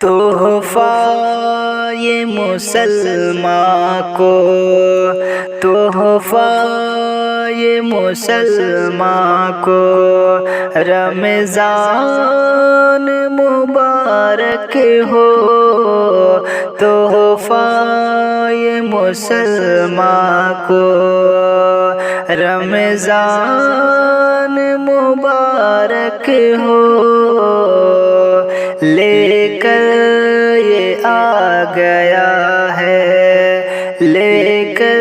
تحفہ یہ مسلمان کو، تحفہ یہ مسلمان کو، رمضان مبارک ہو۔ تحفہ یہ مسلمان کو، رمضان مبارک ہو۔ لے کر یہ آ گیا ہے، لے کر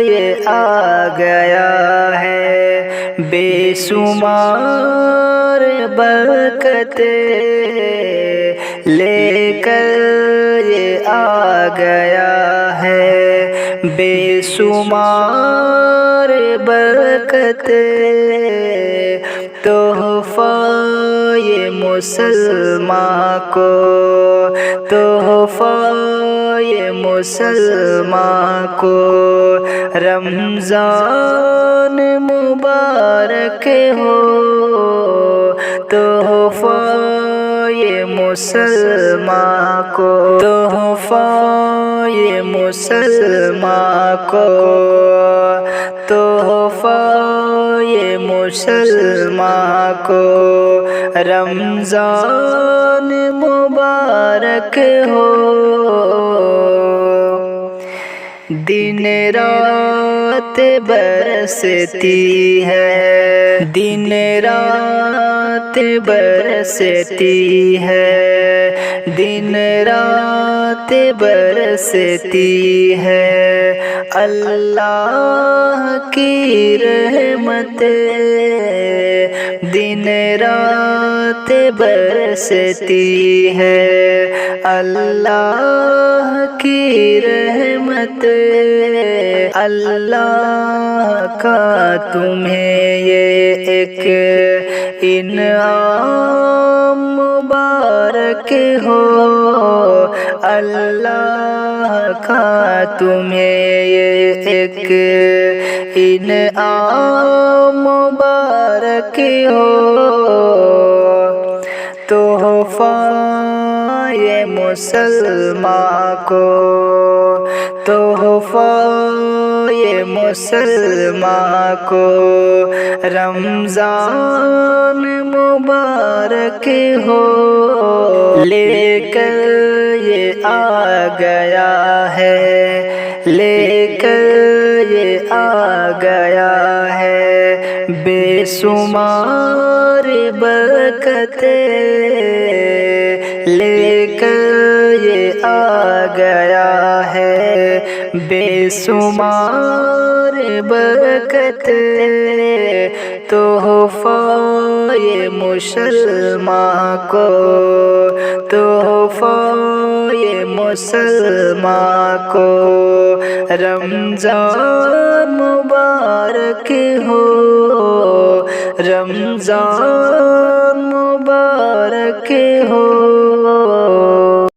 یہ آ گیا ہے، بے شمار برکتیں لے کر یہ آ گیا ہے، بے شمار برکتیں۔ تحفہ یہ مسلمان کو، تحفہ یہ مسلمان کو، رمضان مبارک ہو۔ تحفہ یہ مسلمان کو، تحفہ یہ مسلمان کو، تحفہ یہ مسلمان کو، رمضان مبارک ہو۔ دن رات برستی ہے، دن رات برستی ہے، دن رات برستی ہے، اللہ کی رحمت دن رات برستی ہے، اللہ کی رحمت۔ اللہ کا تمہیں یہ ایک انعام مبارک ہو، اللہ کا تمہیں یہ ایک انعام مبارک ہو۔ تحفہ یہ مسلمان کو، تحفہ یہ مسلمان کو، رمضان مبارک ہو۔ لے کر یہ آ گیا ہے، لے کر یہ آ گیا ہے، بے شمار برکتیں لے کر یہ آ گیا ہے، بے شمار برکتیں۔ تحفہ یہ مسلمان کو، تحفہ یہ مسلمان کو، رمضان مبارک ہو، رمضان